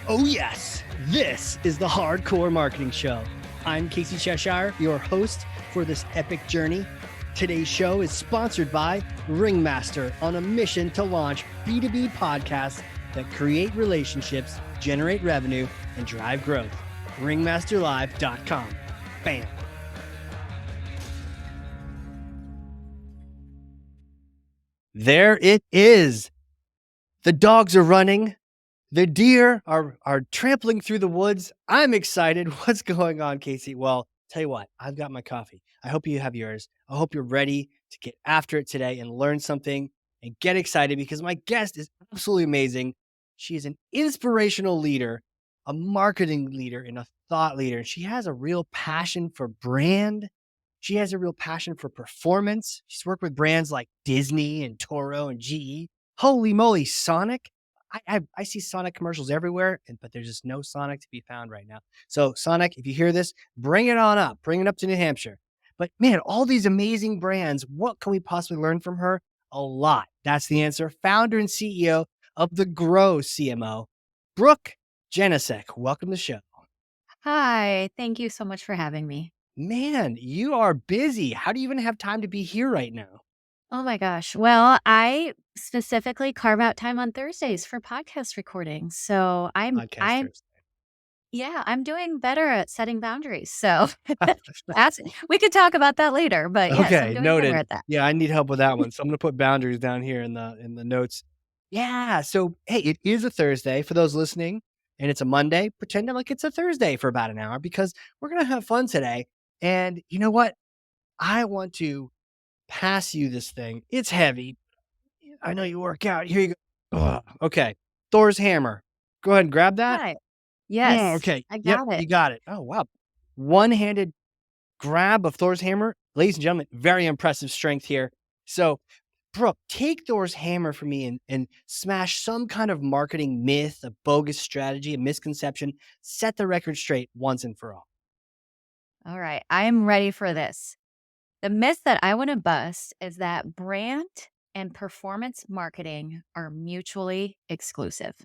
Oh yes, this is the Hardcore Marketing Show. I'm Casey Cheshire, your host for this epic journey. Today's show is sponsored by Ringmaster, on a mission to launch B2B podcasts that create relationships, generate revenue, and drive growth. Ringmasterlive.com. Bam. There it is. The dogs are running. The deer are trampling through the woods. I'm excited. What's going on, Casey? Well, tell you what, I've got my coffee. I hope you have yours. I hope you're ready to get after it today and learn something and get excited because my guest is absolutely amazing. She is an inspirational leader, a marketing leader, and a thought leader. She has a real passion for brand. She has a real passion for performance. She's worked with brands like Disney and Toro and GE. Holy moly, Sonic. I see Sonic commercials everywhere, but there's just no Sonic to be found right now. So Sonic, if you hear this, bring it on up. Bring it up to New Hampshire. But man, all these amazing brands, what can we possibly learn from her? A lot. That's the answer. Founder and CEO of the Grow CMO, Brooke Janousek. Welcome to the show. Hi, thank you so much for having me. Man, you are busy. How do you even have time to be here right now? Oh my gosh. Well, I specifically carve out time on Thursdays for podcast recording. So I'm Podcast I'm Thursday. yeah, I'm doing better at setting boundaries. So that's we could talk about that later, but yes, I'm Okay, doing better noted. at that. Yeah, I need help with that one. So I'm gonna put boundaries down here in the notes. Yeah. So hey, it is a Thursday for those listening, and it's a Monday. Pretend like it's a Thursday for about an hour because we're gonna have fun today. And you know what? I want to pass you this thing. It's heavy. I know you work out. Here you go. Ugh. Okay. Thor's hammer. Go ahead and grab that. Hi. Oh, Yes, okay. I Yep, got it. you got it. Oh wow. One-handed grab of Thor's hammer. Ladies and gentlemen, very impressive strength here. So, Brooke, take Thor's hammer from me and smash some kind of marketing myth, a bogus strategy, a misconception. Set the record straight once and for all. All right, I am ready for this. The myth that I want to bust is that brand and performance marketing are mutually exclusive.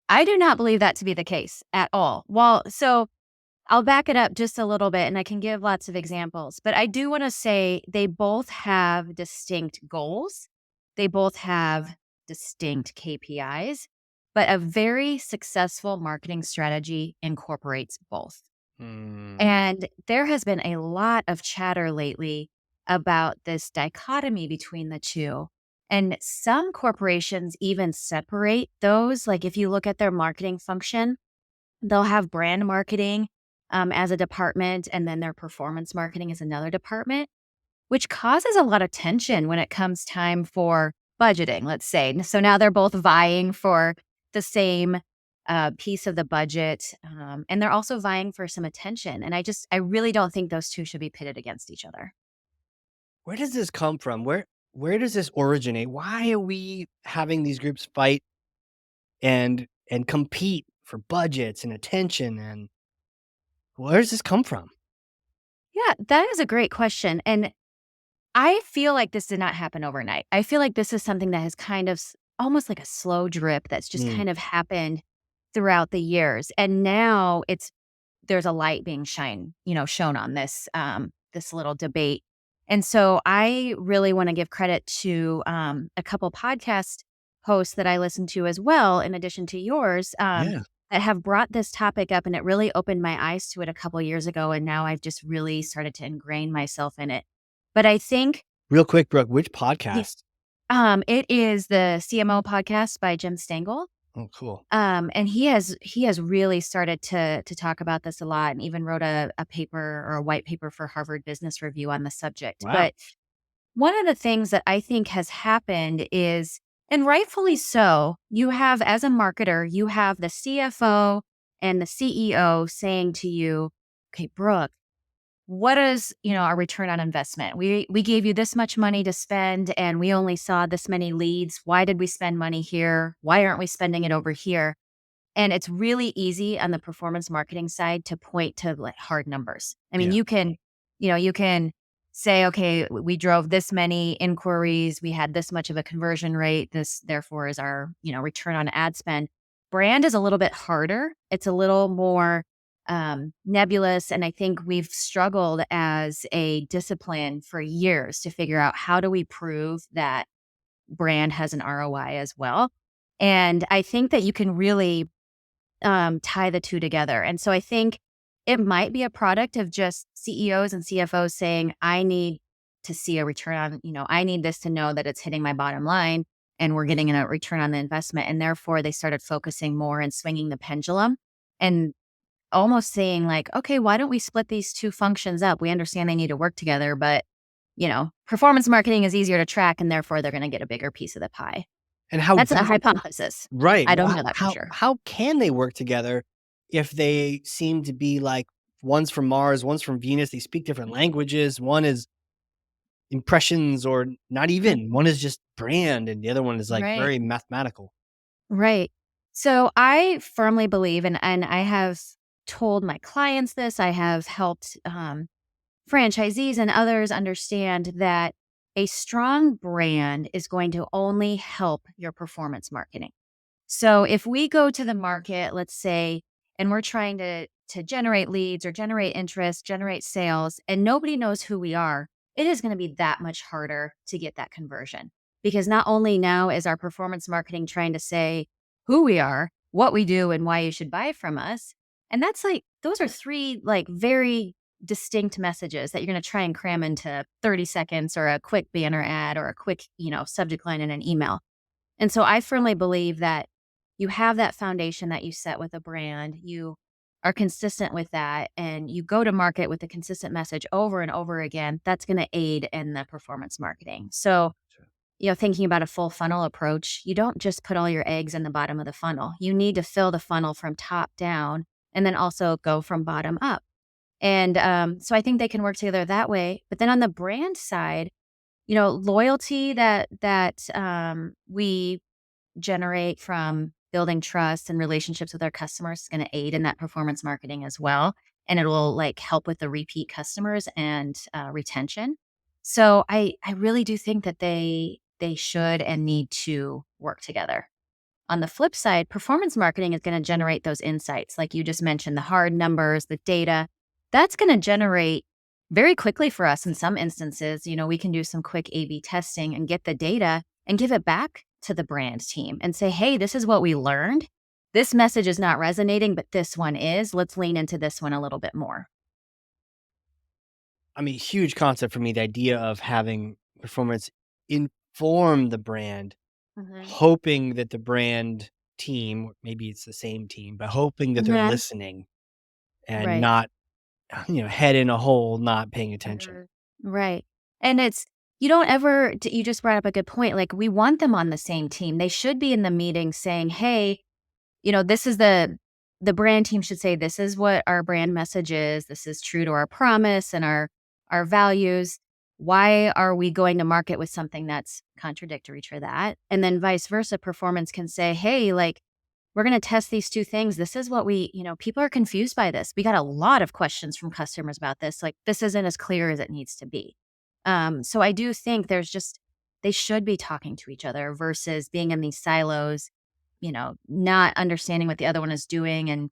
I do not believe that to be the case at all. So I'll back it up just a little bit and I can give lots of examples, but I do want to say they both have distinct goals. They both have distinct KPIs, but a very successful marketing strategy incorporates both. Hmm. And there has been a lot of chatter lately about this dichotomy between the two. And some corporations even separate those. Like if you look at their marketing function, they'll have brand marketing as a department, and then their performance marketing is another department, which causes a lot of tension when it comes time for budgeting, let's say. So now they're both vying for the same piece of the budget, and they're also vying for some attention. And I really don't think those two should be pitted against each other. Where does this come from? Where does this originate? Why are we having these groups fight and compete for budgets and attention? And where does this come from? Yeah, that is a great question. And I feel like this did not happen overnight. I feel like this is something that has kind of almost like a slow drip that's just Hmm. kind of happened throughout the years. And now there's a light being shown on this little debate. And so I really want to give credit to a couple podcast hosts that I listen to as well, in addition to yours, Yeah. that have brought this topic up, and it really opened my eyes to it a couple years ago. And now I've just really started to ingrain myself in it. But I think Real quick, Brooke, which yeah, podcast? it is the CMO podcast by Jim Stengel. Oh, cool. And he has really started to talk about this a lot, and even wrote a paper or a white paper for Harvard Business Review on the subject. Wow. But one of the things that I think has happened is, and rightfully so, you have, as a marketer, you have the CFO and the CEO saying to you, okay, Brooke, what is, our return on investment? We gave you this much money to spend and we only saw this many leads. Why did we spend money here? Why aren't we spending it over here? And it's really easy on the performance marketing side to point to like hard numbers. I mean, Yeah. you can say, okay, we drove this many inquiries, we had this much of a conversion rate, this therefore is our, return on ad spend. Brand is a little bit harder. It's a little more nebulous. And I think we've struggled as a discipline for years to figure out how do we prove that brand has an ROI as well. And I think that you can really tie the two together. And so I think it might be a product of just CEOs and CFOs saying, I need to see a return on, I need this to know that it's hitting my bottom line and we're getting a return on the investment. And therefore they started focusing more and swinging the pendulum and almost saying like, okay, why don't we split these two functions up? We understand they need to work together, but performance marketing is easier to track and therefore they're going to get a bigger piece of the pie. And how That's a do hypothesis. right. I don't Well, know that for sure. how can they work together if they seem to be like one's from Mars, one's from Venus, they speak different languages, one is impressions or not even, one is just brand and the other one is like Right. very mathematical. Right. So I firmly believe, and I have told my clients this, I have helped franchisees and others understand that a strong brand is going to only help your performance marketing. So if we go to the market, let's say, and we're trying to generate leads or generate interest, generate sales, and nobody knows who we are, it is going to be that much harder to get that conversion. Because not only now is our performance marketing trying to say who we are, what we do, and why you should buy from us. And that's like, those are three like very distinct messages that you're going to try and cram into 30 seconds or a quick banner ad or a quick, subject line in an email. And so I firmly believe that you have that foundation that you set with a brand, you are consistent with that, and you go to market with a consistent message over and over again, that's going to aid in the performance marketing. So, Sure. thinking about a full funnel approach, you don't just put all your eggs in the bottom of the funnel. You need to fill the funnel from top down and then also go from bottom up. And so I think they can work together that way. But then on the brand side, loyalty that we generate from building trust and relationships with our customers is going to aid in that performance marketing as well, and it will like help with the repeat customers and retention. So I really do think that they should and need to work together. On the flip side, performance marketing is going to generate those insights. Like you just mentioned, the hard numbers, the data, that's going to generate very quickly for us in some instances. We can do some quick A/B testing and get the data and give it back to the brand team and say, hey, this is what we learned. This message is not resonating, but this one is. Let's lean into this one a little bit more. I mean, huge concept for me, the idea of having performance inform the brand, Mhm. hoping that the brand team, maybe it's the same team, but hoping that they're Mhm. listening and Right. not, head in a hole, not paying attention. Mhm. Right. And it's you don't ever you just brought up a good point. Like we want them on the same team. They should be in the meeting saying, "Hey, this is the brand team should say this is what our brand message is. This is true to our promise and our values. Why are we going to market with something that's contradictory to that?" And then vice versa, performance can say, "Hey, like we're going to test these two things. This is what people are confused by this. We got a lot of questions from customers about this. Like, this isn't as clear as it needs to be." So I do think they should be talking to each other versus being in these silos, not understanding what the other one is doing. And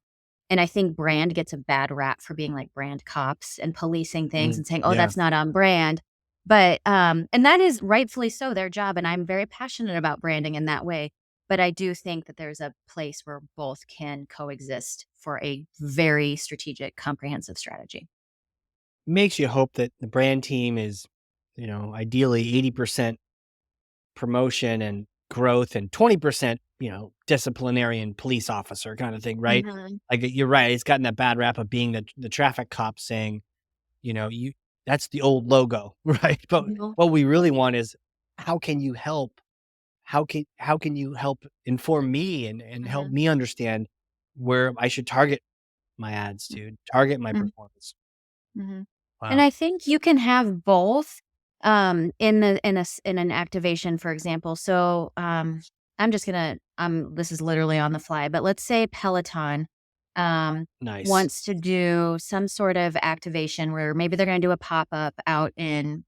I think brand gets a bad rap for being like brand cops and policing things Mm, and saying, oh, yeah. that's not on brand. But, and that is rightfully so their job. And I'm very passionate about branding in that way. But I do think that there's a place where both can coexist for a very strategic, comprehensive strategy. Makes you hope that the brand team is, ideally 80% promotion and growth and 20%, disciplinarian police officer kind of thing, right? Mhm. Like you're right. It's gotten that bad rap of being the traffic cop saying, you that's the old logo, right? But Mhm. what we really want is how can you help? How can you help inform me and help Mhm. me understand where I should target my ads to, target my Mhm. performance? Mhm. And Wow. I think you can have both, in an activation, for example. So, I'm just gonna this is literally on the fly, but let's say Peloton, Nice. wants to do some sort of activation where maybe they're gonna do a pop-up out in,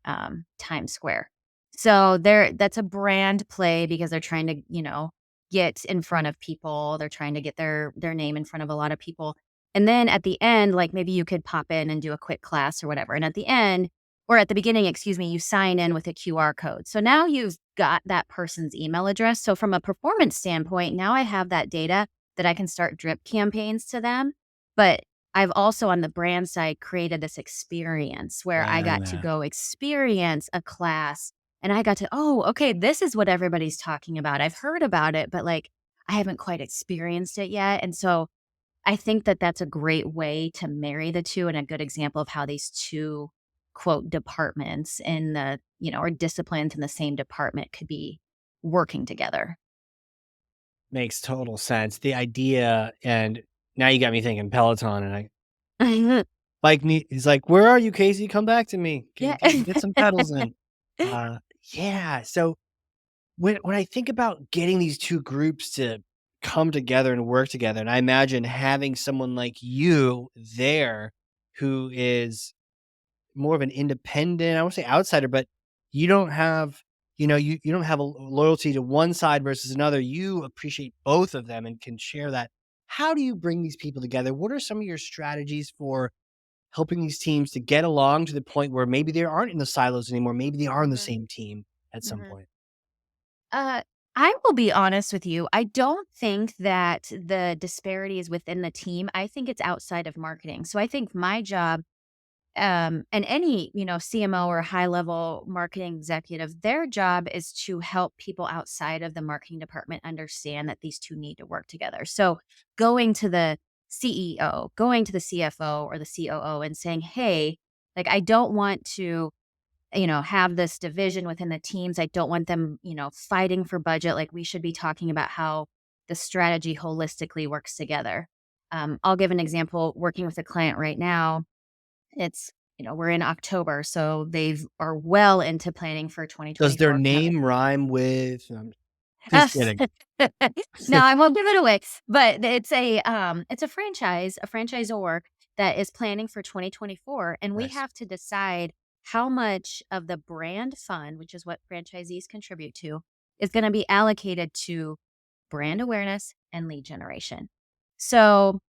Times Square. So that's a brand play because they're trying to, get in front of people. They're trying to get their name in front of a lot of people. And then at the end, like maybe you could pop in and do a quick class or whatever. And at the end, or at the beginning, excuse me, you sign in with a QR code. So now you've got that person's email address. So from a performance standpoint, now I have that data that I can start drip campaigns to them. But I've also on the brand side created this experience where I got to Yeah. go experience a class and I got to, oh, okay, this is what everybody's talking about. I've heard about it, but like I haven't quite experienced it yet. And so I think that that's a great way to marry the two and a good example of how these two quote departments in the, or disciplines in the same department could be working together. Makes total sense. The idea, and now you got me thinking Peloton, and I bike me he's like, "Where are you, Casey? Come back to me. Yeah. Get some pedals in." Yeah, so when I think about getting these 2 groups to come together and work together, and I imagine having someone like you there who is more of an independent, I won't say outsider, but you don't have, you don't have a loyalty to one side versus another. You appreciate both of them and can share that. How do you bring these people together? What are some of your strategies for helping these teams to get along to the point where maybe they aren't in the silos anymore? Maybe they are on the Mhm, same team at some mhm. point. Uh, I will be honest with you. I don't think that the disparity is within the team. I think it's outside of marketing. So I think my job, and any, CMO or high level marketing executive, their job is to help people outside of the marketing department understand that these two need to work together. So going to the CEO, going to the CFO or the COO and saying, hey, like, I don't want to have this division within the teams. I don't want them, fighting for budget. Like we should be talking about how the strategy holistically works together. I'll give an example working with a client right now. It's, we're in October, so they've are well into planning for Does their 2024. name rhyme with just Us. kidding. No, I won't give it away, but it's a franchise, a franchisor that is planning for 2024, and we Nice. have to decide how much of the brand fund, which is what franchisees contribute to, is gonna be allocated to brand awareness and lead generation. So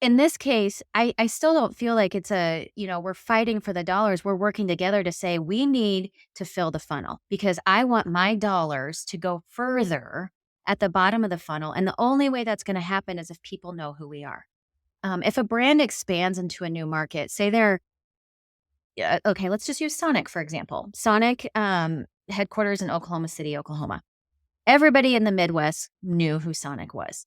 in this case, I still don't feel like it's we're fighting for the dollars. We're working together to say we need to fill the funnel because I want my dollars to go further at the bottom of the funnel. And the only way that's going to happen is if people know who we are. If a brand expands into a new market, say they're, okay, let's just use Sonic, for example. Sonic headquarters in Oklahoma City, Oklahoma. Everybody in the Midwest knew who Sonic was.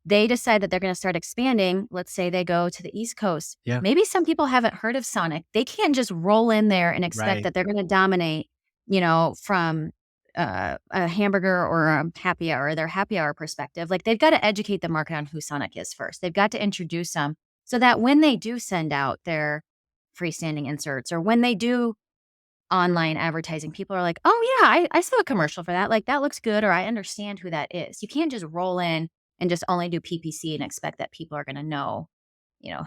They decide that they're gonna start expanding. Let's say they go to the East Coast. Yeah. Maybe some people haven't heard of Sonic. They can't just roll in there and expect Right. that they're gonna dominate, from, a hamburger or a happy hour, their happy hour perspective. Like, they've gotta educate the market on who Sonic is first. They've got to introduce them so that when they do send out their freestanding inserts or when they do online advertising, people are like, "Oh, yeah, I saw a commercial for that, like, that looks good," or "I understand who that is." You can't just roll in and just only do PPC and expect that people are gonna know,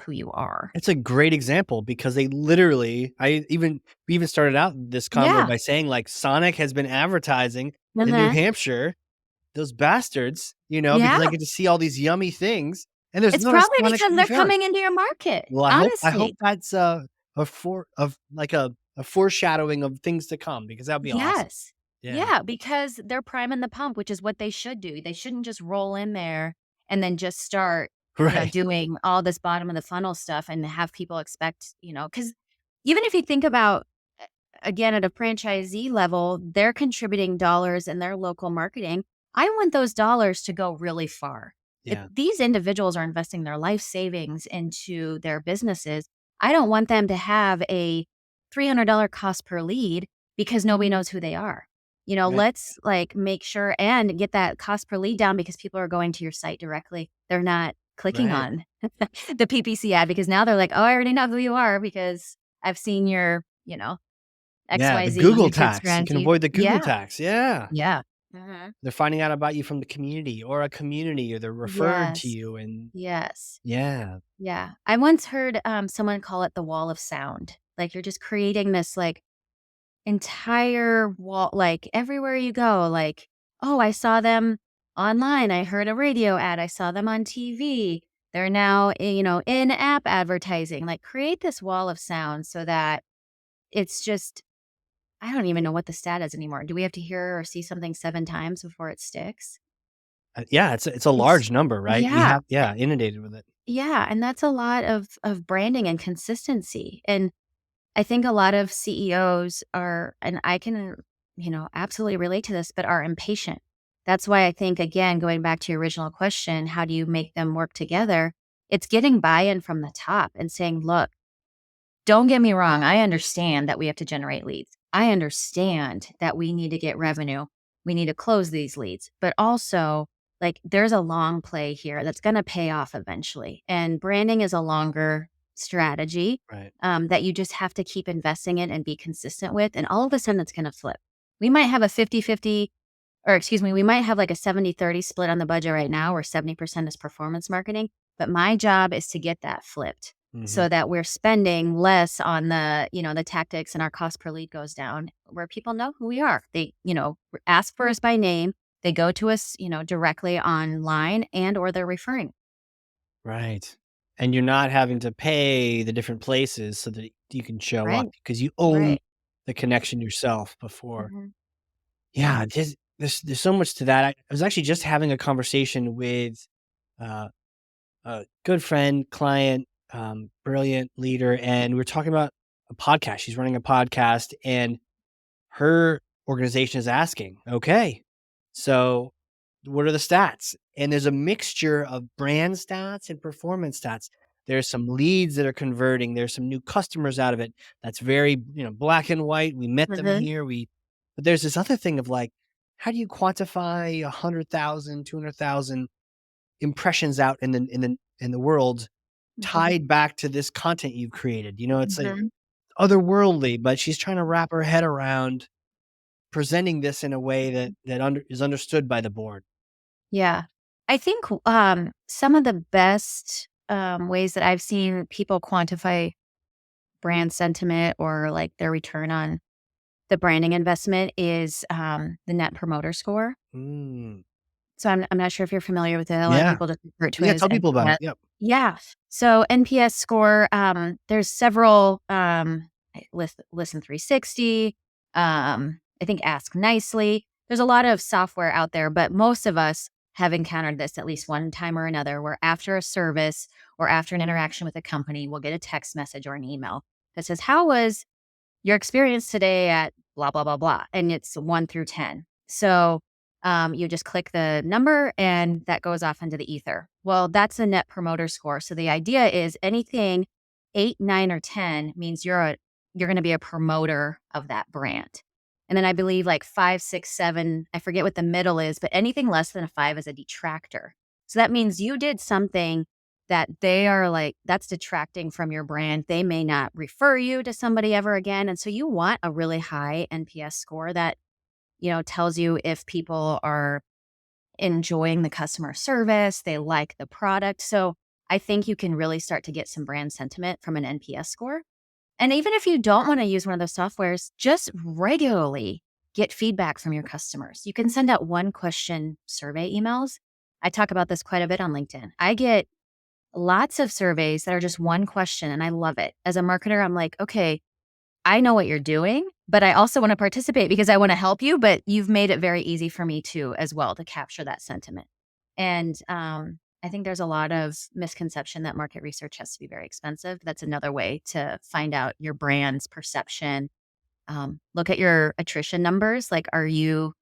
who you are. It's a great example because they literally we even started out this convo Yeah. by saying, like, Sonic has been advertising in New Mhm. Hampshire, those bastards, because I Yeah. get to see all these yummy things, and there's It's not a probably Sonic because to be they're found. coming into your market, Well, I hope honestly. that's, a foreshadowing of things to come because that'd be awesome. Yes. Yeah. Yeah, because they're priming the pump, which is what they should do. They shouldn't just roll in there and then just start, Right. doing all this bottom of the funnel stuff and have people expect, because even if you think about, again, at a franchisee level, they're contributing dollars in their local marketing. I want those dollars to go really far. If Yeah. these individuals are investing their life savings into their businesses, I don't want them to have a $300 cost per lead because nobody knows who they are. Right. Let's like make sure and get that cost per lead down because people are going to your site directly. They're not clicking Right. on the PPC ad because now they're like, "Oh, I already know who you are because I've seen your, Yeah, the XYZ Google YouTube tax. You can strategy." avoid the Google Yeah, tax. Yeah. yeah. Mhm. They're finding out about you from the community or a community, or they're referred to Yes, you, and yes, yeah. yeah. I once heard, someone call it the wall of sound. Like, you're just creating this, like, entire wall like, everywhere you go, like, "Oh, I saw them." online. I heard a radio ad. I saw them on TV. They're now, in-app advertising. Like, create this wall of sound so that it's just, I don't even know what the stat is anymore. Do we have to hear or see something 7 times before it sticks? Yeah, it's a It's large number, right? We yeah, have inundated with it. yeah, and that's a lot of branding and consistency, and I think a lot of CEOs are, and I can, absolutely relate to this, but are impatient. That's why I think, again, going back to your original question, how do you make them work together? It's getting buy-in from the top and saying, look, don't get me wrong. I understand that we have to generate leads. I understand that we need to get revenue. We need to close these leads, but also, like, there's a long play here that's going to pay off eventually. And branding is a longer strategy Right. that you just have to keep investing in and be consistent with. And all of a sudden, it's going to flip. We might have a 50-50, or excuse me, we might have like a 70-30 split on the budget right now where 70% is performance marketing. But my job is to get that flipped Mhm. so that we're spending less on the tactics, and our cost per lead goes down where people know who we are. They, ask for us by name. They go to us, directly online, and or they're referring. Right. And you're not having to pay the different places so that you can show up Right. because you own Right. the connection yourself before. Hmm. Yeah, there's so much to that. I was actually just having a conversation with, uh, a good friend, client, brilliant leader, and we were talking about a podcast. She's running a podcast, and her organization is asking, "Okay, so what are the stats?" And there's a mixture of brand stats and performance stats. There's some leads that are converting. There's some new customers out of it. That's very, black and white. We met them Hmm. here. But there's this other thing of like, how do you quantify 100,000, 200,000 impressions out in the world Hmm. tied back to this content you've created? It's like Hmm. otherworldly, but she's trying to wrap her head around presenting this in a way that is understood by the board. Yeah. I think some of the best ways that I've seen people quantify brand sentiment or like their return on the branding investment is the net promoter score. Mm. So I'm not sure if you're familiar with it. A lot of Yeah. people just refer to it Yeah, as tell people about it. NPS. Yep. Yeah. So NPS score, there's several, Listen 360, I think Ask Nicely. There's a lot of software out there, but most of us have encountered this at least one time or another, where after a service or after an interaction with a company, we'll get a text message or an email that says, "How was your experience today at blah, blah, blah, blah?" And it's 1 through 10. So you just click the number and that goes off into the ether. Well, that's a net promoter score. So the idea is anything 8, 9, or 10 means you're going to be a promoter of that brand. And then I believe like 5, 6, 7, I forget what the middle is, but anything less than a 5 is a detractor. So that means you did something that they are like, that's detracting from your brand. They may not refer you to somebody ever again. And so you want a really high NPS score that, tells you if people are enjoying the customer service, they like the product. So I think you can really start to get some brand sentiment from an NPS score. And even if you don't want to use one of those softwares, just regularly get feedback from your customers. You can send out one question survey emails. I talk about this quite a bit on LinkedIn. I get lots of surveys that are just one question, and I love it. As a marketer, I'm like, okay, I know what you're doing, but I also want to participate because I want to help you. But you've made it very easy for me too, as well, to capture that sentiment. And I think there's a lot of misconception that market research has to be very expensive. That's another way to find out your brand's perception. Look at your attrition numbers. Like, are you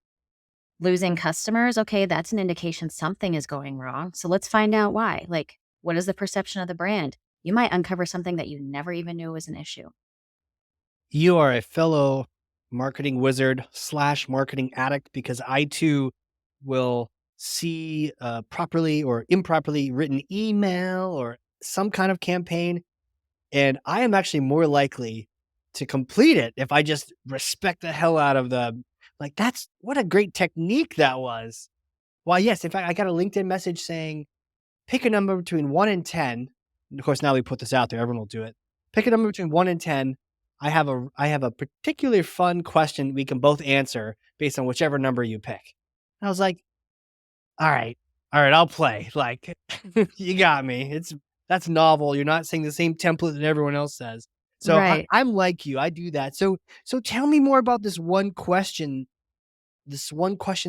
losing customers? Okay, that's an indication something is going wrong. So let's find out why. Like, what is the perception of the brand? You might uncover something that you never even knew was an issue. You are a fellow marketing wizard slash marketing addict because I too will see a properly or improperly written email or some kind of campaign. And I am actually more likely to complete it if I just respect the hell out of the, like, that's what a great technique that was. Why, yes, in fact, I got a LinkedIn message saying, pick a number between 1 and 10. And of course, now we put this out there, everyone will do it. Pick a number between 1 and 10. I have a particularly fun question we can both answer based on whichever number you pick. And I was like, All right. All right, I'll play. Like, you got me. That's novel. You're not saying the same template that everyone else says. So Right. I'm like you. I do that. So tell me more about this one question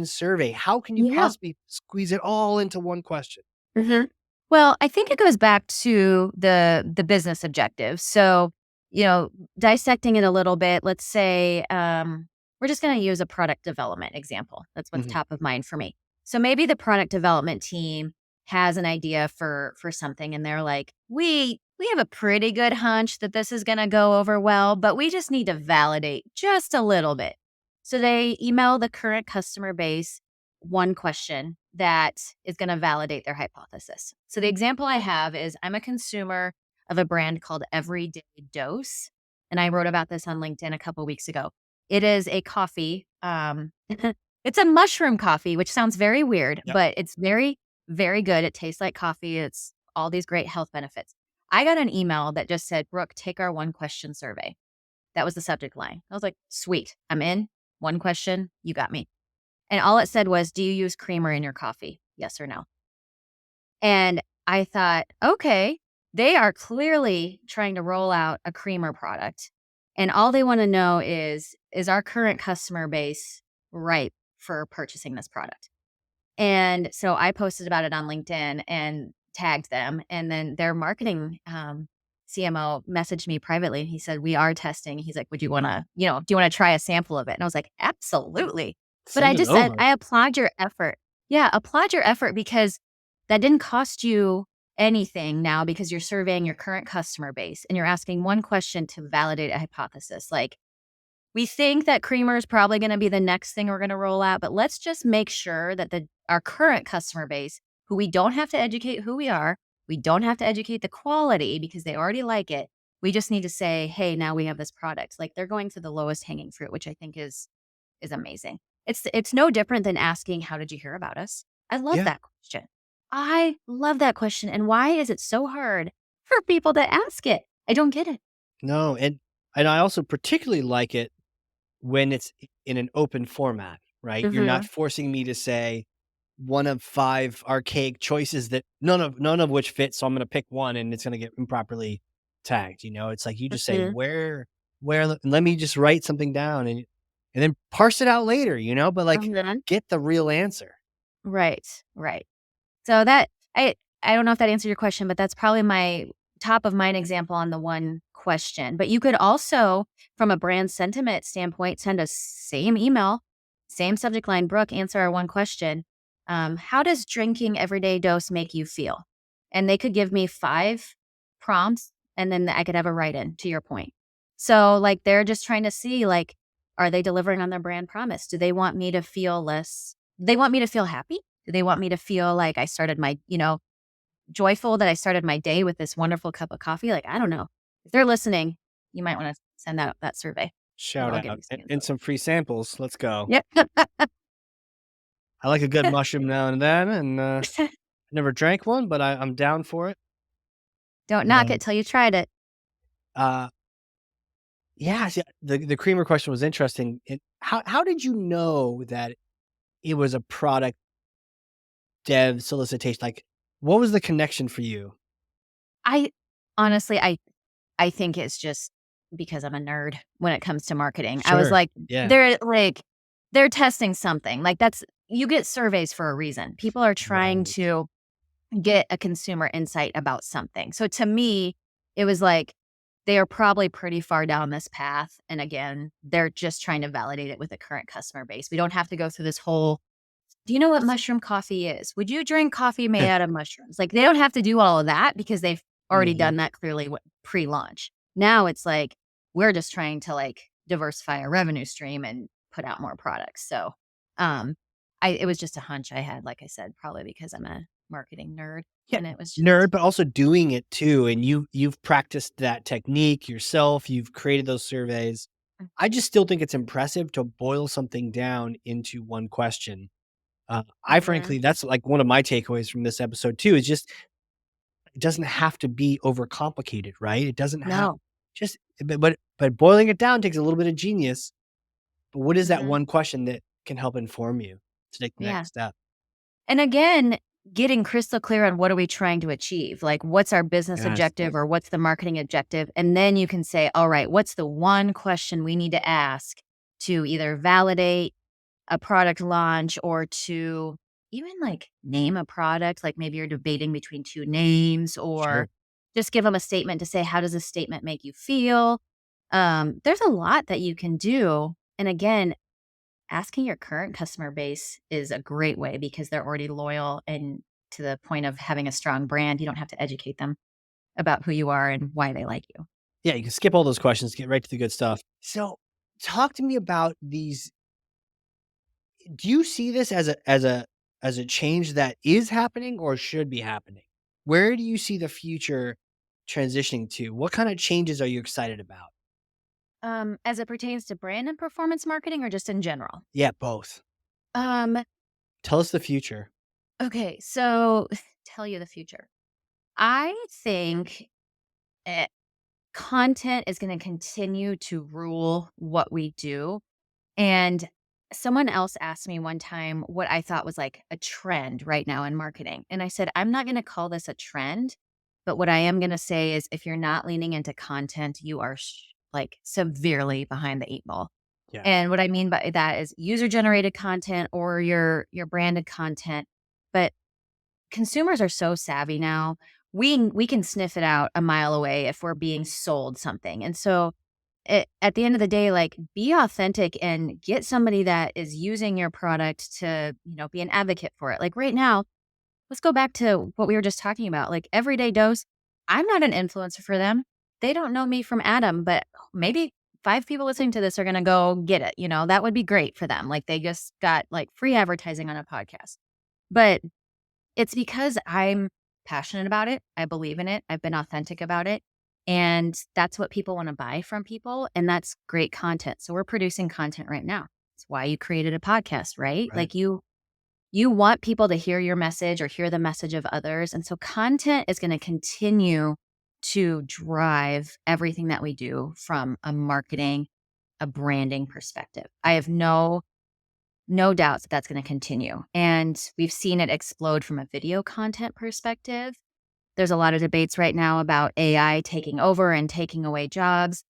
survey. How can you Yeah. possibly squeeze it all into one question? Mhm. Well, I think it goes back to the business objective. So, you know, dissecting it a little bit, let's say we're just going to use a product development example. That's what's Mhm. top of mind for me. So maybe the product development team has an idea for something and they're like, "We have a pretty good hunch that this is going to go over well, but we just need to validate just a little bit." So they email the current customer base one question that is going to validate their hypothesis. So the example I have is I'm a consumer of a brand called Everyday Dose, and I wrote about this on LinkedIn a couple weeks ago. It is a coffee. It's a mushroom coffee, which sounds very weird, Yep. but it's very, very good. It tastes like coffee. It's all these great health benefits. I got an email that just said, "Brooke, take our one question survey." That was the subject line. I was like, "Sweet, I'm in. One question, you got me." And all it said was, "Do you use creamer in your coffee? Yes or no?" And I thought, okay, they are clearly trying to roll out a creamer product. And all they want to know is our current customer base ripe for purchasing this product? And so I posted about it on LinkedIn and tagged them. And then their marketing CMO messaged me privately and he said, "We are testing." He's like, "Would you want to, do you want to try a sample of it?" And I was like, "Absolutely." But I Send it just said, over. I applaud your effort. Yeah, applaud your effort because that didn't cost you anything now because you're surveying your current customer base and you're asking one question to validate a hypothesis. Like, we think that creamer is probably gonna be the next thing we're gonna roll out, but let's just make sure that our current customer base, who we don't have to educate who we are, we don't have to educate the quality because they already like it. We just need to say, "Hey, now we have this product." Like, they're going to the lowest hanging fruit, which I think is amazing. It's no different than asking, "How did you hear about us?" I love Yeah. that question. I love that question, and why is it so hard for people to ask it? I don't get it. No, and I also particularly like it when it's in an open format, right? You're not Mhm. forcing me to say one of 5 archaic choices that none of which fit, so I'm gonna pick one and it's gonna get improperly tagged, you know? It's like you just say, Mhm. "Where let me just write something down and then parse it out later," you know? But, like, Mhm. get the real answer. Right, right. So that I don't know if that answered your question, but that's probably my top of mind example on the one question. But you could also, from a brand sentiment standpoint, send a same email, same subject line, "Brooke, answer our one question. How does drinking everyday dose make you feel?" And they could give me 5 prompts, and then I could have a write-in, to your point. So, like, they're just trying to see, like, are they delivering on their brand promise? Do they want me to feel less they want me to feel happy? Do they want me to feel like I started my, joyful that I started my day with this wonderful cup of coffee? Like, I don't know. If they're listening, you might want to send that survey because Shout I'll give out you some and info. some free samples. Let's go. Yep. I like a good mushroom now and then, and, never drank one, but I'm down for it. Don't knock Um, it till you tried it. uh, yeah, see, the creamer question was interesting. How did you know that it was a product dev solicitation? Like, what was the connection for you? I honestly, I think it's just because I'm a nerd when it comes to marketing. I was Sure. like, Yeah. they're testing something. Like, that's you get surveys for a reason. People are trying Right. to get a consumer insight about something. So to me, it was like they are probably pretty far down this path. And again, they're just trying to validate it with the current customer base. We don't have to go through this whole, "Do you know what mushroom coffee is? Would you drink coffee made out of mushrooms?" Like, they don't have to do all of that because they've already Mhm. done that clearly pre-launch. Now it's like we're just trying to like diversify our revenue stream and put out more products. So, um, it was just a hunch I had, like I said, probably because I'm a marketing nerd, Yeah, and it was just nerd, but also doing it too, and you've practiced that technique yourself, you've created those surveys. I just still think it's impressive to boil something down into one question. I Mhm. frankly that's, like, one of my takeaways from this episode too, is just it doesn't have to be overcomplicated, right? It doesn't have No. just but boiling it down takes a little bit of genius. But what is that Mhm. one question that can help inform you to take the Yeah. next step? And again, getting crystal clear on what are we trying to achieve? Like, what's our business Yes. objective or what's the marketing objective? And then you can say, all right, what's the one question we need to ask to either validate a product launch or to even like name a product? Like maybe you're debating between two names or Sure. just give them a statement to say, how does this statement make you feel? There's a lot that you can do. And again, asking your current customer base is a great way because they're already loyal and to the point of having a strong brand. You don't have to educate them about who you are and why they like you. Yeah, you can skip all those questions, get right to the good stuff. So, talk to me about these. Do you see this as a change that is happening or should be happening? Where do you see the future transitioning to? What kind of changes are you excited about? As it pertains to brand and performance marketing or just in general? Yeah, both. Um, Tell us the future. okay, so tell you the future. I think eh, content is going to continue to rule what we do. And someone else asked me one time what I thought was like a trend right now in marketing. And I said, I'm not going to call this a trend, but what I am going to say is if you're not leaning into content, you are like severely behind the eight ball. Yeah. And what I mean by that is user generated content or your branded content. But consumers are so savvy now. We can sniff it out a mile away if we're being sold something. And so at the end of the day, like be authentic and get somebody that is using your product to, be an advocate for it. Like right now, let's go back to what we were just talking about. Like Everyday Dose, I'm not an influencer for them. They don't know me from Adam, but maybe 5 people listening to this are going to go get it. That would be great for them. Like they just got like free advertising on a podcast. But it's because I'm passionate about it. I believe in it. I've been authentic about it. And that's what people want to buy from people. And that's great content. So we're producing content right now. It's why you created a podcast, right? Right. Like you want people to hear your message or hear the message of others. And so content is going to continue to drive everything that we do from a marketing, a branding perspective. I have no doubts that that's going to continue. And we've seen it explode from a video content perspective. There's a lot of debates right now about AI taking over and taking away jobs.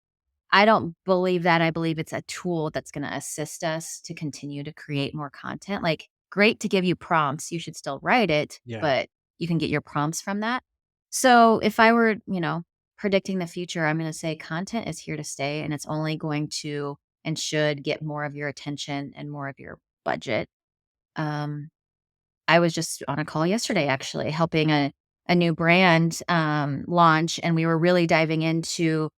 I don't believe that. I believe it's a tool that's going to assist us to continue to create more content. Like, great to give you prompts. You should still write it, Yeah. but you can get your prompts from that. So, if I were, predicting the future, I'm going to say content is here to stay and it's only going to and should get more of your attention and more of your budget. Um, I was just on a call yesterday actually helping a new brand launch, and we were really diving into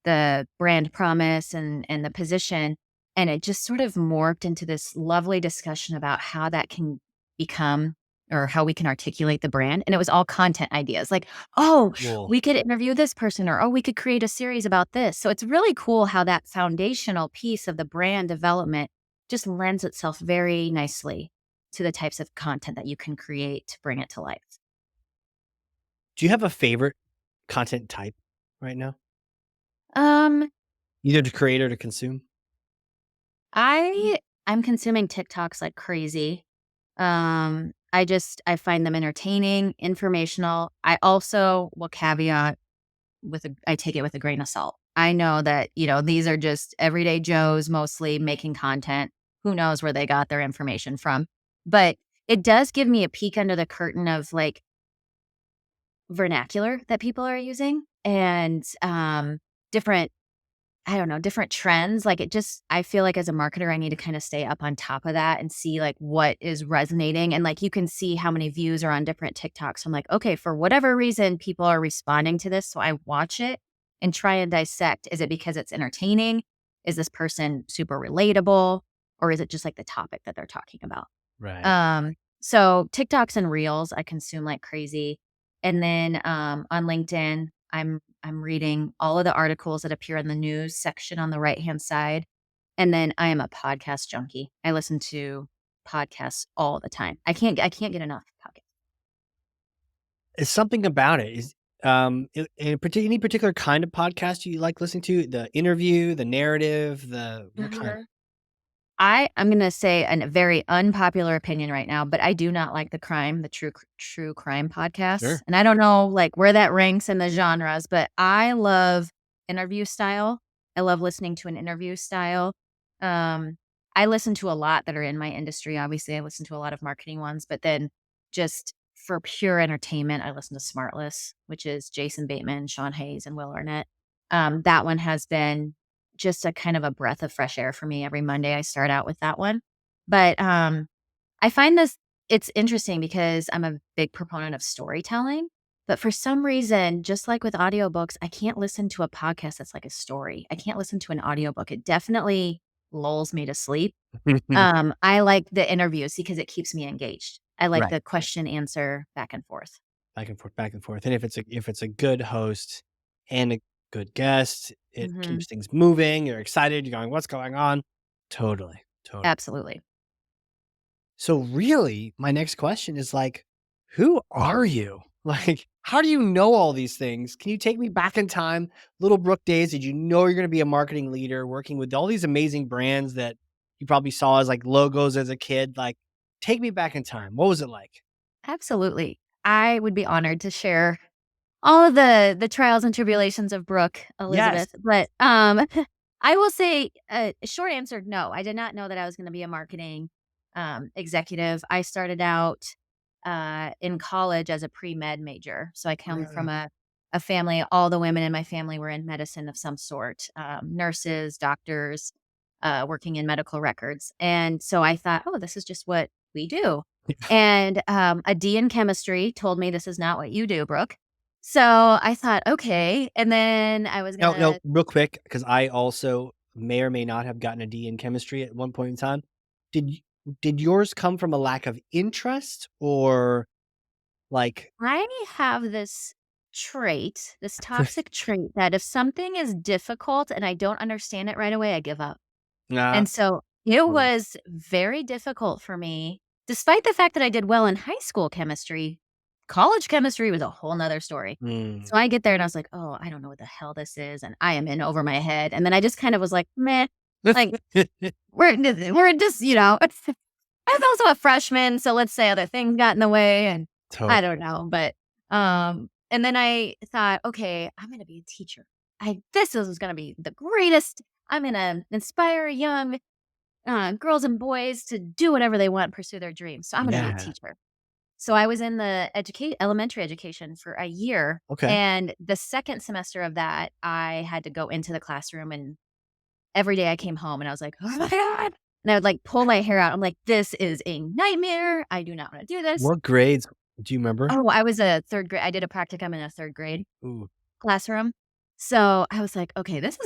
the brand promise and the position, and it just sort of morphed into this lovely discussion about how that can become or how we can articulate the brand. And it was all content ideas like, oh, Cool. we could interview this person, or oh, we could create a series about this. So it's really cool how that foundational piece of the brand development just lends itself very nicely to the types of content that you can create to bring it to life. Do you have a favorite content type right now? Um, Either to create or to consume? I'm consuming TikToks like crazy. I find them entertaining, informational. I also will caveat I take it with a grain of salt. I know that, these are just everyday Joes mostly making content. Who knows where they got their information from? But it does give me a peek under the curtain of like vernacular that people are using and different I don't know, different trends. Like I feel like as a marketer, I need to kind of stay up on top of that and see like what is resonating. And like you can see how many views are on different TikToks. I'm like, okay, for whatever reason, people are responding to this. So I watch it and try and dissect. Is it because it's entertaining? Is this person super relatable? Or is it just like the topic that they're talking about? Right. So TikToks and Reels I consume like crazy. And then on LinkedIn, I'm reading all of the articles that appear in the news section on the right-hand side. And then I am a podcast junkie. I listen to podcasts all the time. I can't get enough podcasts. It's something about it. Is any particular kind of podcast you like listening to? The interview, the narrative, the what kind? I'm gonna say a very unpopular opinion right now, but I do not like the true crime podcasts, Sure. and I don't know, like, where that ranks in the genres, but I love interview style. I love listening to an interview style. Um, I listen to a lot that are in my industry, obviously, I listen to a lot of marketing ones, but then just for pure entertainment, I listen to Smartless, which is Jason Bateman, Sean Hayes, and Will Arnett. That one has been just a kind of a breath of fresh air for me. Every Monday, I start out with that one. But, I find this it's interesting because I'm a big proponent of storytelling, but for some reason, just like with audiobooks, I can't listen to a podcast that's like a story. I can't listen to an audiobook. It definitely lulls me to sleep. I like the interviews because it keeps me engaged. I like Right. the question answer back and forth. Back and forth, back and forth. And if it's a good host and a good guest, it Mhm. keeps things moving. You're excited. You're going, "What's going on?" Totally, totally. Absolutely. So really, my next question is like, who are you? Like, how do you know all these things? Can you take me back in time? Little Brooke days, did you know you're going to be a marketing leader working with all these amazing brands that you probably saw as like logos as a kid? Like, take me back in time. What was it like? Absolutely. I would be honored to share all of the trials and tribulations of Brooke Yes. Elizabeth, but, I will say, short answer, no, I did not know that I was gonna be a marketing, executive. I started out, in college as a pre-med major, so I come from Right. a family all the women in my family were in medicine of some sort, nurses, doctors, working in medical records, and so I thought, "Oh, this is just what we do," and, a D in chemistry told me, "This is not what you do, Brooke." So, I thought, "Okay," and then I was No, no, gonna real quick, because I also may or may not have gotten a D in chemistry at one point in time. Did y did yours come from a lack of interest or like I have this toxic trait that if something is difficult and I don't understand it right away, I give up. Nah, And so, it totally. was very difficult for me, despite the fact that I did well in high school chemistry. College chemistry was a whole 'nother story. Mm. So I get there and I was like, "Oh, I don't know what the hell this is, and I am in over my head." And then I just kind of was like, "Meh." Like, we're just, I was also a freshman, so let's say other things got in the way, and I don't Totally. know, but, and then I thought, "Okay, I'm gonna be a teacher. I this is gonna be the greatest. I'm gonna inspire young, girls and boys to do whatever they want, pursue their dreams, so I'm gonna be a Yeah. teacher." So I was in the elementary education for a year, Okay. and the 2nd semester of that, I had to go into the classroom, and every day I came home and I was like, "Oh my god." And I would, like, pull my hair out. I'm like, "This is a nightmare. I do not wanna do this." What grades do you remember? Oh, I was a 3rd grade I did a practicum in a 3rd grade Ooh. classroom. So, I was like, "Okay, this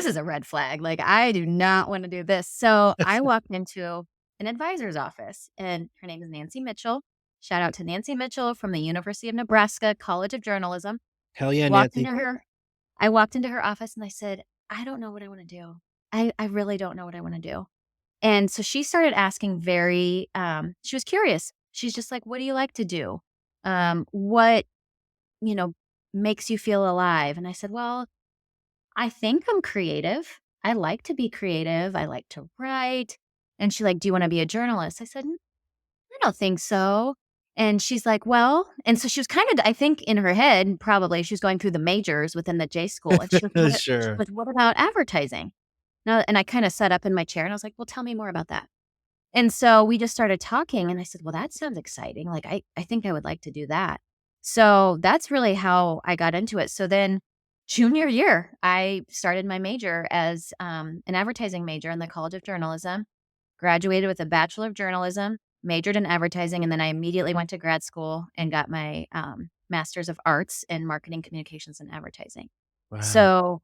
is a red flag, like, I do not wanna do this." So, I walked into an advisor's office, and her name is Nancy Mitchell. Shout out to Nancy Mitchell from the University of Nebraska College of Journalism. Hell yeah, Walked Nancy. into her I walked into her office and I said, "I don't know what I wanna do. I really don't know what I wanna do." And so she started asking she was curious. She's just like, "What do you like to do? What, you know, makes you feel alive?" And I said, "Well, I think I'm creative. I like to be creative. I like to write." And she like, "Do you want to be a journalist?" I said, "I don't think so." And she's like, "Well," and so she was kind of, I think in her head, probably she was going through the majors within the J school. And she Sure. goes, "What about advertising?" No, and I kind of sat up in my chair and I was like, "Well, tell me more about that." And so we just started talking and I said, "Well, that sounds exciting. Like I think I would like to do that." So that's really how I got into it. So then junior year, I started my major as an advertising major in the College of Journalism, graduated with a Bachelor of Journalism, majored in advertising, and then I immediately went to grad school and got my Master's of Arts in Marketing, Communications, and Advertising. Wow. So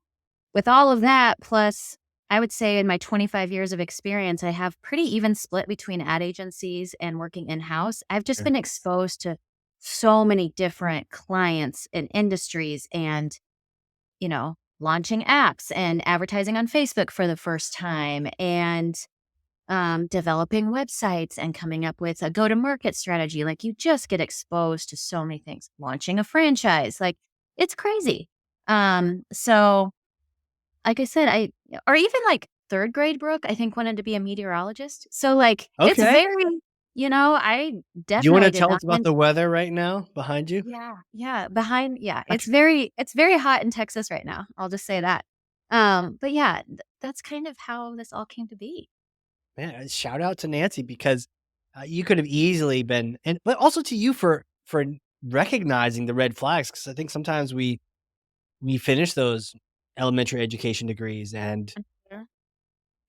with all of that, plus I would say in my 25 years of experience, I have pretty even split between ad agencies and working in-house. I've just Sure. been exposed to so many different clients and industries and, launching apps and advertising on Facebook for the first time and developing websites and coming up with a go-to-market strategy. Like you just get exposed to so many things. Launching a franchise, like it's crazy. So like I said, or even like 3rd grade Brooke, I think, wanted to be a meteorologist. So, like, it's Okay. very I Do you wanna definitely did tell not us about the weather right now behind you? yeah, it's very hot in Texas right now, I'll just say that. But yeah, that's kind of how this all came to be. Man, shout out to Nancy because, you could have easily been but also to you for recognizing the red flags because I think sometimes we finish those elementary education degrees and, Mhm.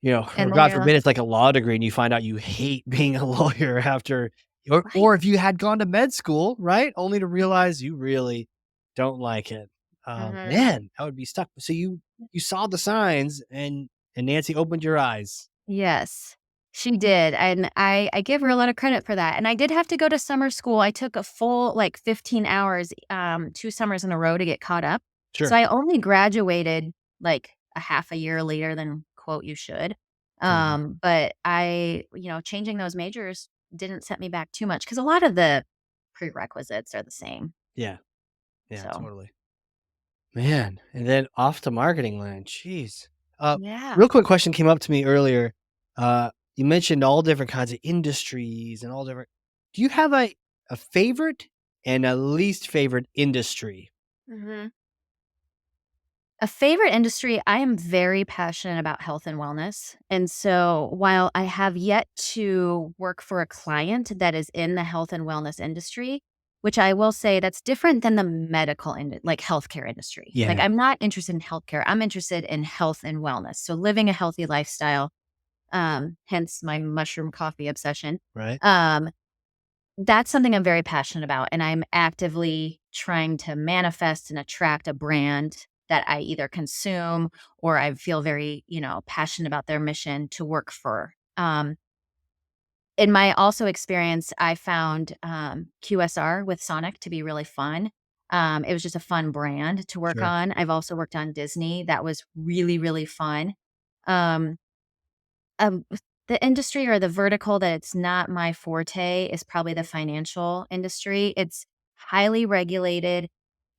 or And then God you're like, forbid, it's like a law degree and you find out you hate being a lawyer after "Right." or if you had gone to med school, right? Only to realize you really don't like it. Mhm. Man, I would be stuck. So you saw the signs and Nancy opened your eyes. Yes, she did, and I give her a lot of credit for that, and I did have to go to summer school. I took a full, like, 15 hours, 2 summers in a row to get caught up. So Sure. I only graduated, like, a half a year later than, quote, "you should." Mhm. But changing those majors didn't set me back too much because a lot of the prerequisites are the same. Yeah. Yeah, So, totally. Man, and then off to marketing land, jeez. Uh, yeah. Real quick question came up to me earlier. You mentioned all different kinds of industries and all different do you have a favorite and a least favorite industry? Mhm. A favorite industry, I am very passionate about health and wellness. And so while I have yet to work for a client that is in the health and wellness industry, which I will say that's different than the like healthcare industry. Like Yeah, I'm not interested in healthcare. I'm interested in health and wellness. So living a healthy lifestyle, hence my mushroom coffee obsession. right? Um, that's something I'm very passionate about, and I'm actively trying to manifest and attract a brand that I either consume or I feel very, passionate about their mission to work for. In my also experience, I found QSR with Sonic to be really fun. It was just a fun brand to work Sure. on. I've also worked on Disney. That was really, really fun. Um, um, the industry or the vertical that it's not my forte is probably the financial industry. It's highly regulated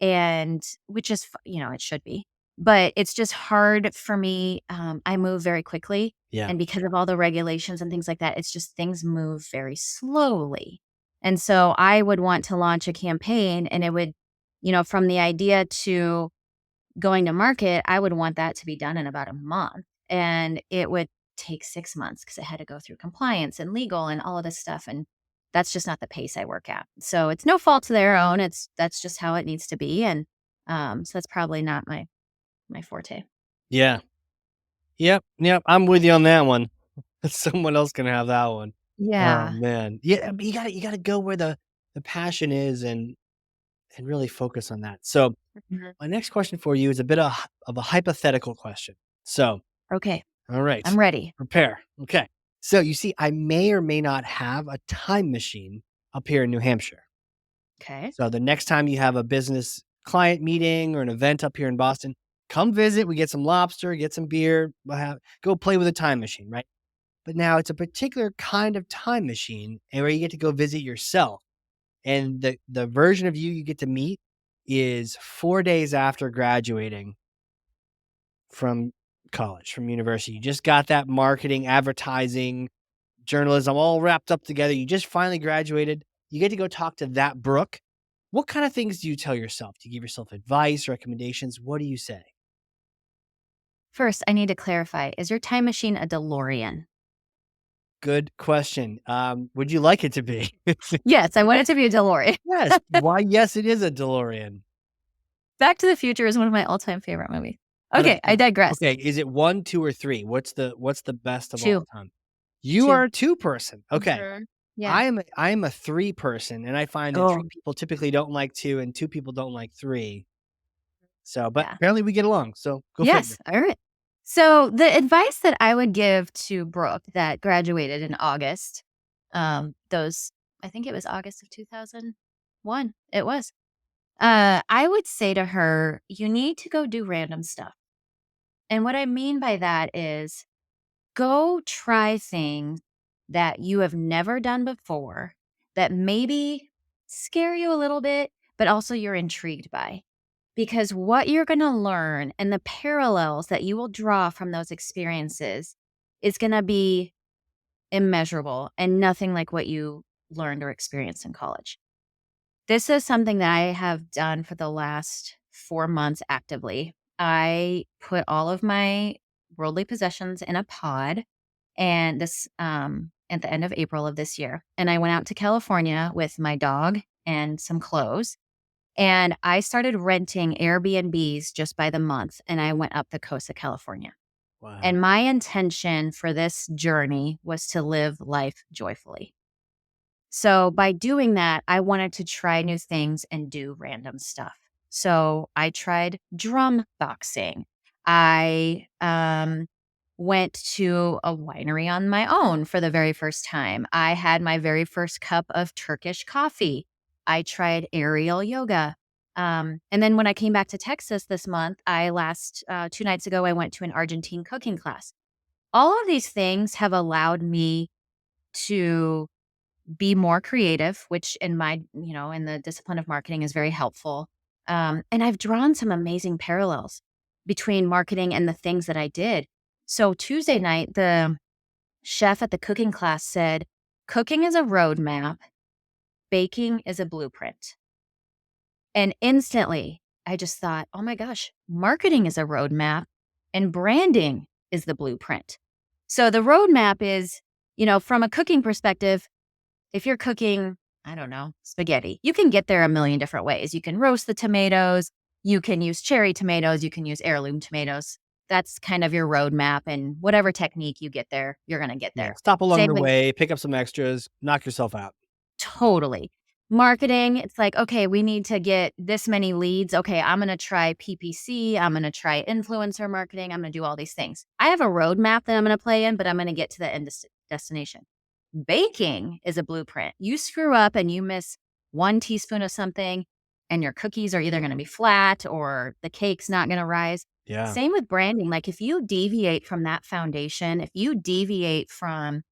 and which is, it should be. But it's just hard for me. I move very quickly. Yeah. And because of all the regulations and things like that, it's just things move very slowly. And so I would want to launch a campaign and it would, from the idea to going to market, I would want that to be done in about a month, and it would take 6 months because it had to go through compliance and legal and all of this stuff, and that's just not the pace I work at. So it's no fault to their own, that's just how it needs to be, and, so that's probably not my forte. Yeah. Yep, yep, I'm with you on that one. Someone else can have that one. Oh, Yeah. man. Yeah, but you gotta go where the passion is and really focus on that. So, Mhm. my next question for you is a bit of a hypothetical question. So, Okay, all right, I'm ready. prepare. Okay. So, you see, I may or may not have a time machine up here in New Hampshire. Okay. So, the next time you have a business client meeting or an event up here in Boston, come visit. We get some lobster, get some beer, go play with a time machine, right? But now it's a particular kind of time machine and where you get to go visit yourself. And the version of you get to meet is 4 days after graduating from college, from university. You just got that marketing, advertising, journalism all wrapped up together. You just finally graduated. You get to go talk to that Brooke. What kind of things do you tell yourself? Do you give yourself advice, recommendations? What do you say? First, I need to clarify, is your time machine a DeLorean? Good question. Would you like it to be? Yes, I want it to be a DeLorean. Yes. Why, yes, it is a DeLorean. Back to the Future is one of my all-time favorite movies. Out of Okay, I digress. okay, is it 1, 2, or 3? What's the best of all 2, time? You are 2. a 2 person. Okay. Mhm. Yeah. I am a 3 person, and I find that 3 Oh, people typically don't like 2 and 2 people don't like 3. So, but yeah. apparently we get along, so go figure. Yes, alright. So, the advice that I would give to Brooke that graduated in August, those I think it was August of 2001, it was. I would say to her, "You need to go do random stuff." And what I mean by that is, go try things that you have never done before that maybe scare you a little bit, but also you're intrigued by. because what you're going to learn and the parallels that you will draw from those experiences is going to be immeasurable and nothing like what you learned or experienced in college. This is something that I have done for the last 4 months actively. I put all of my worldly possessions in a pod, and this at the end of April of this year, and I went out to California with my dog and some clothes, and I started renting Airbnbs just by the month, and I went up the coast of California. Wow. And my intention for this journey was to live life joyfully. So by doing that, I wanted to try new things and do random stuff. So I tried drum boxing. I went to a winery on my own for the very first time. I had my very first cup of Turkish coffee. I tried aerial yoga. And then when I came back to Texas this month, 2 nights ago, I went to an Argentine cooking class. All of these things have allowed me to be more creative, which in the discipline of marketing is very helpful. And I've drawn some amazing parallels between marketing and the things that I did. So Tuesday night, the chef at the cooking class said, cooking is a roadmap, baking is a blueprint. And instantly I just thought, oh my gosh, marketing is a roadmap and branding is the blueprint. So the roadmap is, from a cooking perspective, if you're cooking, I don't know, spaghetti, you can get there a million different ways. You can roast the tomatoes, you can use cherry tomatoes, you can use heirloom tomatoes. That's kind of your roadmap. And whatever technique you get there, you're going to get Yeah. there. Stop along Same the with way, pick up some extras, knock yourself out. totally. Marketing, it's like, okay, we need to get this many leads. Okay, I'm going to try PPC. I'm going to try influencer marketing. I'm going to do all these things. I have a roadmap that I'm going to play in, but I'm going to get to the destination. Baking is a blueprint. You screw up and you miss 1 teaspoon of something, and your cookies are either going to be flat or the cake's not going to rise. Yeah. Same with branding. Like if you deviate from that foundation, if you deviate from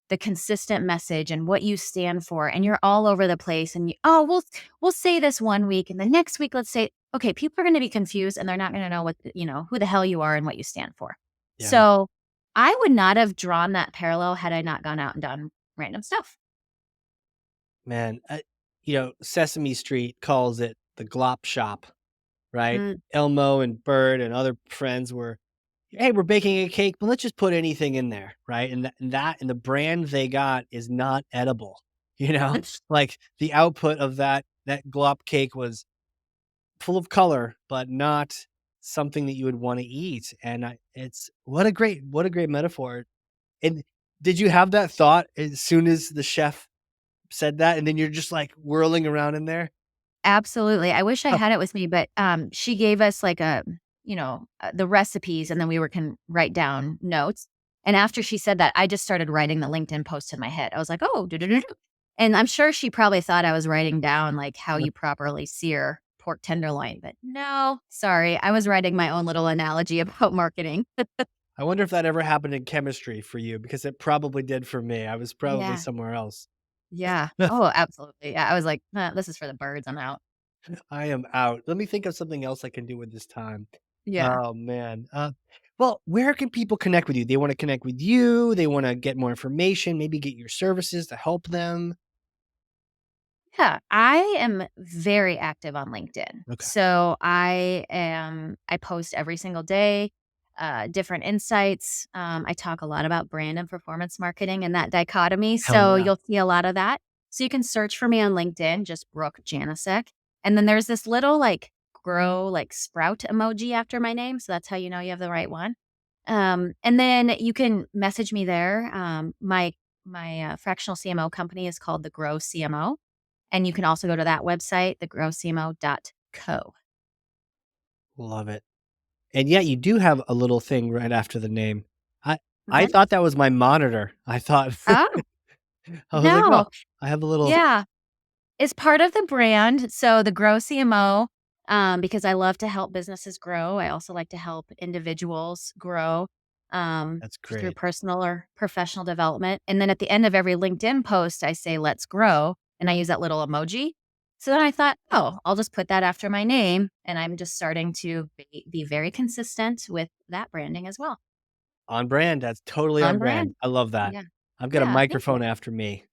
the consistent message and what you stand for, and you're all over the place, and we'll say this one week, and the next week let's say, okay, people are going to be confused and they're not going to know who the hell you are and what you stand for. Yeah. So I would not have drawn that parallel had I not gone out and done random stuff. Man, Sesame Street calls it the glop shop, right? Mm, Elmo and Bert and other friends were, "Hey, we're baking a cake, but let's just put anything in there," right? And the brand they got is not edible, you know? Like, the output of that glop cake was full of color, but not something that you would wanna eat, and I it's what a great metaphor. And did you have that thought as soon as the chef said that, and then you're just, like, whirling around in there? Absolutely. I wish I Huh, had it with me, but she gave us like the recipes, and then we can write down notes. And after she said that, I just started writing the LinkedIn post in my head. I was like, oh, do-do-do-do. And I'm sure she probably thought I was writing down like how yeah. you properly sear pork tenderloin, but no, sorry. I was writing my own little analogy about marketing. I wonder if that ever happened in chemistry for you, because it probably did for me. I was probably Yeah. somewhere else. Yeah. Oh, absolutely. Yeah. I was like, this is for the birds. I'm out. I am out. Let me think of something else I can do with this time. Yeah. Oh, man. Well, where can people connect with you? They wanna connect with you, they wanna get more information, maybe get your services to help them? Yeah, I am very active on LinkedIn. Okay. So I post every single day, different insights. I talk a lot about brand and performance marketing and that dichotomy. Hell So yeah. you'll see a lot of that. So you can search for me on LinkedIn, just Brooke Janousek. And then there's this little like grow, like sprout emoji after my name. So that's how you know you have the right one. And then you can message me there. My fractional CMO company is called the Grow CMO, and you can also go to that website, thegrowcmo.co. Love it. And yeah, you do have a little thing right after the name. I Mhm. thought that was my monitor. I thought Oh, I was like, "Oh, no. I have a little." Yeah. It's part of the brand. So the Grow CMO, because I love to help businesses grow. I also like to help individuals grow That's through great. personal or professional development. And then at the end of every LinkedIn post, I say, let's grow. And I use that little emoji. So then I thought, oh, I'll just put that after my name. And I'm just starting to be very consistent with that branding as well. On brand. That's totally On on brand. brand. I love that. Yeah. I've got a Yeah. Thank you. microphone after me.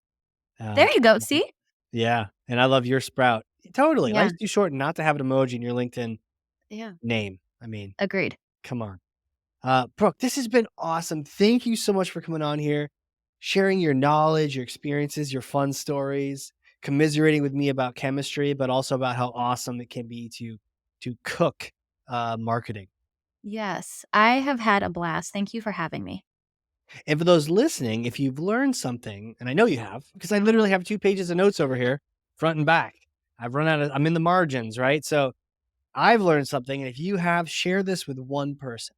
There Um, you go. See? yeah, and I love your sprout. Totally. Yeah. Life's too short not to have an emoji in your LinkedIn Yeah. name. I mean, Agreed. come on. Brooke, this has been awesome. Thank you so much for coming on here, sharing your knowledge, your experiences, your fun stories, commiserating with me about chemistry, but also about how awesome it can be to cook marketing. Yes. I have had a blast. Thank you for having me. And for those listening, if you've learned something, and I know you have, because I literally have 2 pages of notes over here, front and back. I'm in the margins, right? So I've learned something. And if you have, share this with one person,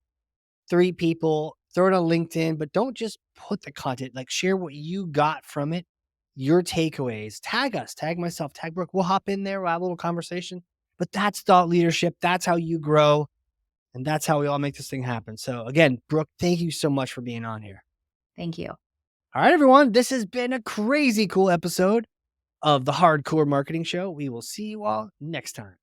3 people, throw it on LinkedIn, but don't just put the content, like share what you got from it, your takeaways. Tag us, tag myself, tag Brooke. We'll hop in there, we'll have a little conversation. But that's thought leadership. That's how you grow. And that's how we all make this thing happen. So again, Brooke, thank you so much for being on here. Thank you. All right, everyone. This has been a crazy cool episode of the Hardcore Marketing Show. We will see you all next time.